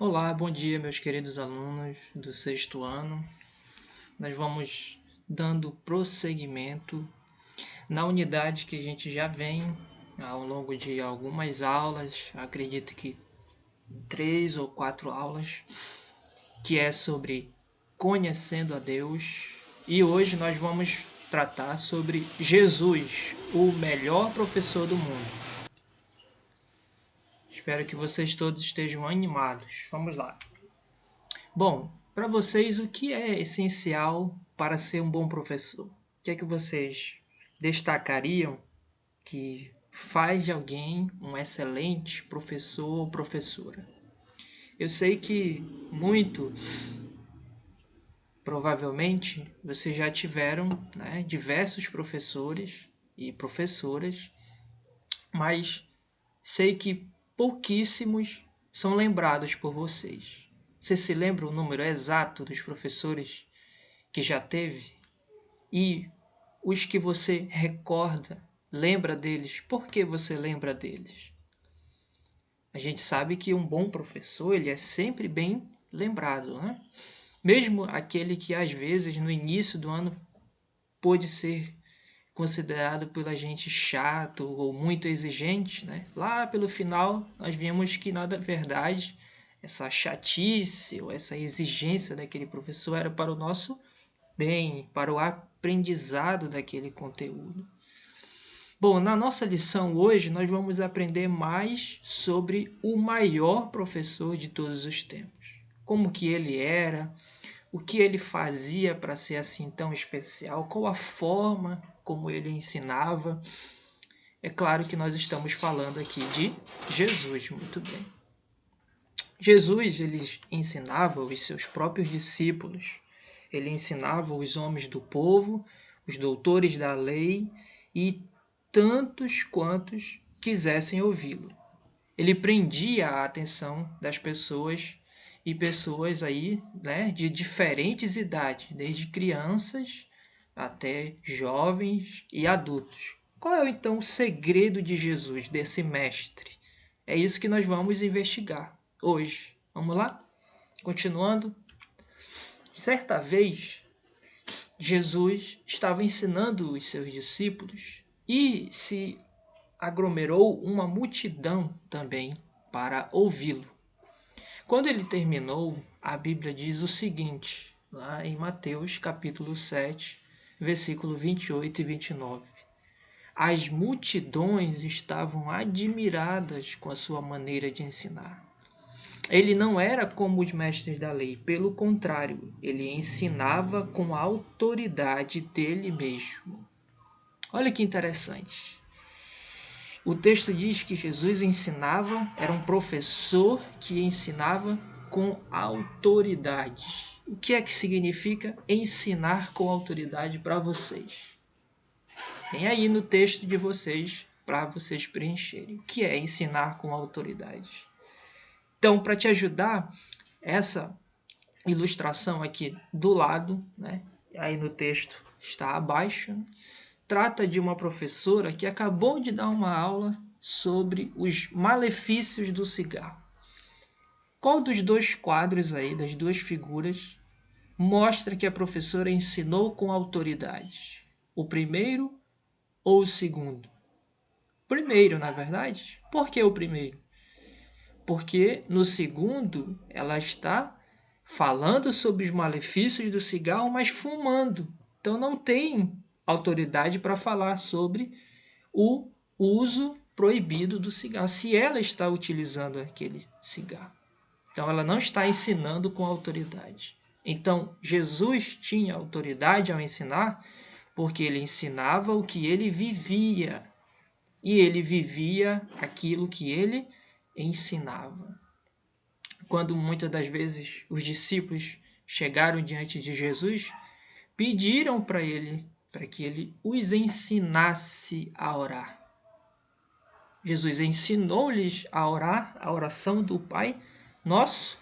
Olá, bom dia, meus queridos alunos do sexto ano. Nós vamos dando prosseguimento na unidade que a gente já vem ao longo de algumas aulas, acredito que 3 ou 4 aulas, que é sobre conhecendo a Deus. E hoje nós vamos tratar sobre Jesus, o melhor professor do mundo. Espero que vocês todos estejam animados. Vamos lá. Bom, para vocês, o que é essencial para ser um bom professor? O que é que vocês destacariam que faz de alguém um excelente professor ou professora? Eu sei que muito provavelmente vocês já tiveram, né, diversos professores e professoras, mas sei que pouquíssimos são lembrados por vocês. Você se lembra o número exato dos professores que já teve? E os que você recorda, lembra deles? Por que você lembra deles? A gente sabe que um bom professor, ele é sempre bem lembrado, né? Mesmo aquele que às vezes no início do ano pôde ser considerado pela gente chato ou muito exigente, né? Lá pelo final nós vimos que na verdade essa chatice ou essa exigência daquele professor era para o nosso bem, para o aprendizado daquele conteúdo. Bom, na nossa lição hoje nós vamos aprender mais sobre o maior professor de todos os tempos. Como que ele era, o que ele fazia para ser assim tão especial, qual a forma como ele ensinava. É claro que nós estamos falando aqui de Jesus, muito bem. Jesus, ele ensinava os seus próprios discípulos, ele ensinava os homens do povo, os doutores da lei e tantos quantos quisessem ouvi-lo. Ele prendia a atenção das pessoas e pessoas aí, né, de diferentes idades, desde crianças até jovens e adultos. Qual é então o segredo de Jesus, desse mestre? É isso que nós vamos investigar hoje. Vamos lá? Continuando. Certa vez, Jesus estava ensinando os seus discípulos e se aglomerou uma multidão também para ouvi-lo. Quando ele terminou, a Bíblia diz o seguinte, lá em Mateus capítulo 7, versículo 28 e 29. As multidões estavam admiradas com a sua maneira de ensinar. Ele não era como os mestres da lei, pelo contrário, ele ensinava com a autoridade dele mesmo. Olha que interessante. O texto diz que Jesus ensinava, era um professor que ensinava com autoridade. O que é que significa ensinar com autoridade para vocês? Tem aí no texto de vocês para vocês preencherem. O que é ensinar com autoridade? Então, para te ajudar, essa ilustração aqui do lado, né? Aí no texto está abaixo, né? Trata de uma professora que acabou de dar uma aula sobre os malefícios do cigarro. Qual dos dois quadros aí, das duas figuras, mostra que a professora ensinou com autoridade? O primeiro ou o segundo? Primeiro, na verdade. Por que o primeiro? Porque no segundo ela está falando sobre os malefícios do cigarro, mas fumando. Então não tem autoridade para falar sobre o uso proibido do cigarro, se ela está utilizando aquele cigarro. Então ela não está ensinando com autoridade. Então Jesus tinha autoridade ao ensinar porque ele ensinava o que ele vivia. E ele vivia aquilo que ele ensinava. Quando muitas das vezes os discípulos chegaram diante de Jesus, pediram para que ele os ensinasse a orar. Jesus ensinou-lhes a orar, a oração do Pai Nosso,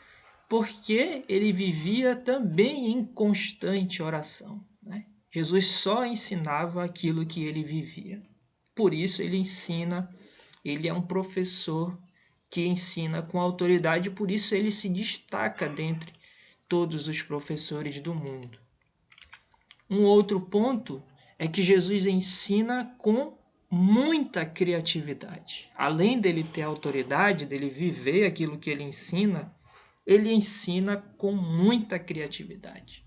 porque ele vivia também em constante oração, né? Jesus só ensinava aquilo que ele vivia. Por isso ele ensina, ele é um professor que ensina com autoridade, por isso ele se destaca dentre todos os professores do mundo. Um outro ponto é que Jesus ensina com muita criatividade. Além dele ter autoridade, dele viver aquilo que ele ensina com muita criatividade.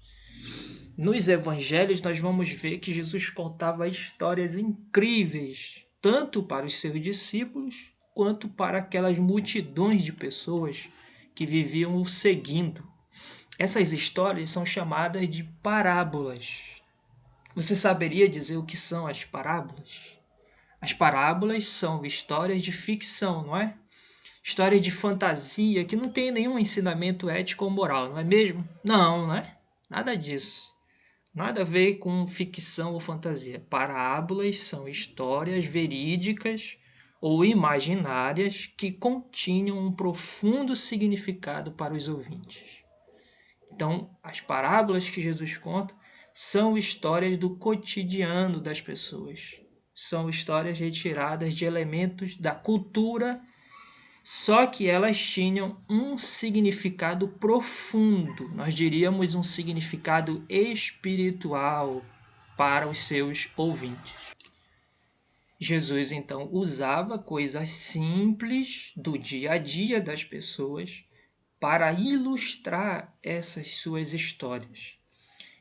Nos evangelhos nós vamos ver que Jesus contava histórias incríveis, tanto para os seus discípulos, quanto para aquelas multidões de pessoas que viviam o seguindo. Essas histórias são chamadas de parábolas. Você saberia dizer o que são as parábolas? As parábolas são histórias de ficção, não é? Histórias de fantasia que não tem nenhum ensinamento ético ou moral, não é mesmo? Não, né? Nada disso. Nada a ver com ficção ou fantasia. Parábolas são histórias verídicas ou imaginárias que continham um profundo significado para os ouvintes. Então, as parábolas que Jesus conta são histórias do cotidiano das pessoas. São histórias retiradas de elementos da cultura, só que elas tinham um significado profundo, nós diríamos um significado espiritual para os seus ouvintes. Jesus, então, usava coisas simples do dia a dia das pessoas para ilustrar essas suas histórias.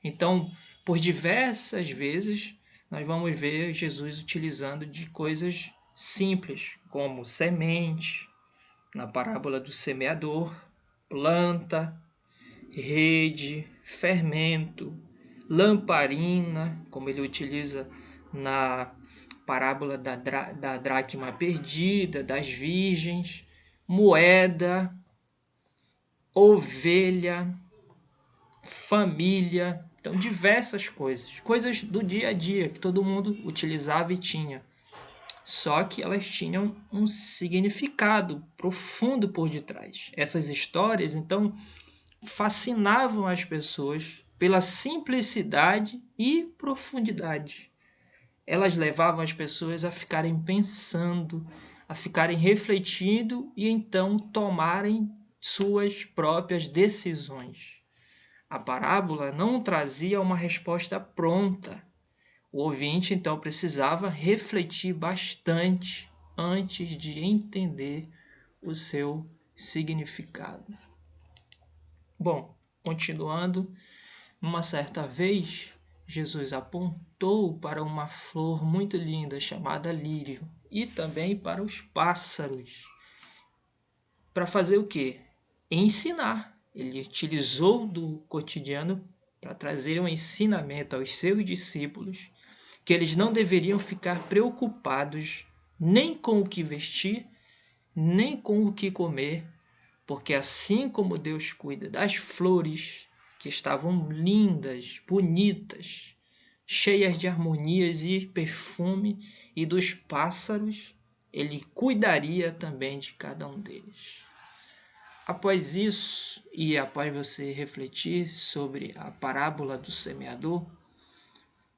Então, por diversas vezes, nós vamos ver Jesus utilizando de coisas simples, como semente, na parábola do semeador, planta, rede, fermento, lamparina, como ele utiliza na parábola da dracma perdida, das virgens, moeda, ovelha, família, então diversas coisas do dia a dia que todo mundo utilizava e tinha. Só que elas tinham um significado profundo por detrás. Essas histórias, então, fascinavam as pessoas pela simplicidade e profundidade. Elas levavam as pessoas a ficarem pensando, a ficarem refletindo e então tomarem suas próprias decisões. A parábola não trazia uma resposta pronta. O ouvinte, então, precisava refletir bastante antes de entender o seu significado. Bom, continuando, uma certa vez, Jesus apontou para uma flor muito linda chamada lírio e também para os pássaros. Para fazer o quê? Ensinar. Ele utilizou do cotidiano para trazer um ensinamento aos seus discípulos que eles não deveriam ficar preocupados nem com o que vestir, nem com o que comer, porque assim como Deus cuida das flores, que estavam lindas, bonitas, cheias de harmonias e perfume, e dos pássaros, ele cuidaria também de cada um deles. Após isso, e após você refletir sobre a parábola do semeador,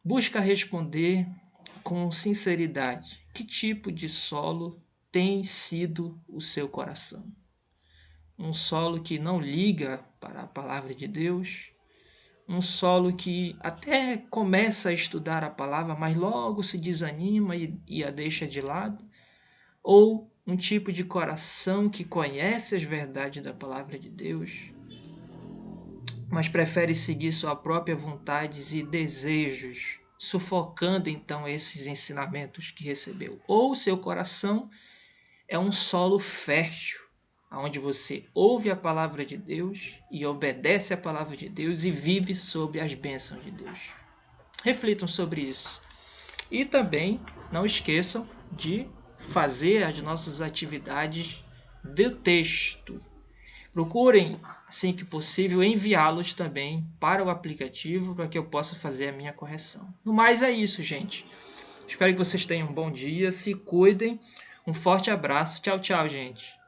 busca responder com sinceridade que tipo de solo tem sido o seu coração. Um solo que não liga para a palavra de Deus, um solo que até começa a estudar a palavra, mas logo se desanima e a deixa de lado, ou um tipo de coração que conhece as verdades da palavra de Deus, mas prefere seguir sua própria vontade e desejos, sufocando então esses ensinamentos que recebeu. Ou seu coração é um solo fértil, onde você ouve a palavra de Deus e obedece a palavra de Deus e vive sob as bênçãos de Deus. Reflitam sobre isso. E também não esqueçam de fazer as nossas atividades do texto. Procurem, assim que possível, enviá-los também para o aplicativo para que eu possa fazer a minha correção. No mais é isso, gente. Espero que vocês tenham um bom dia, se cuidem. Um forte abraço. Tchau, tchau, gente.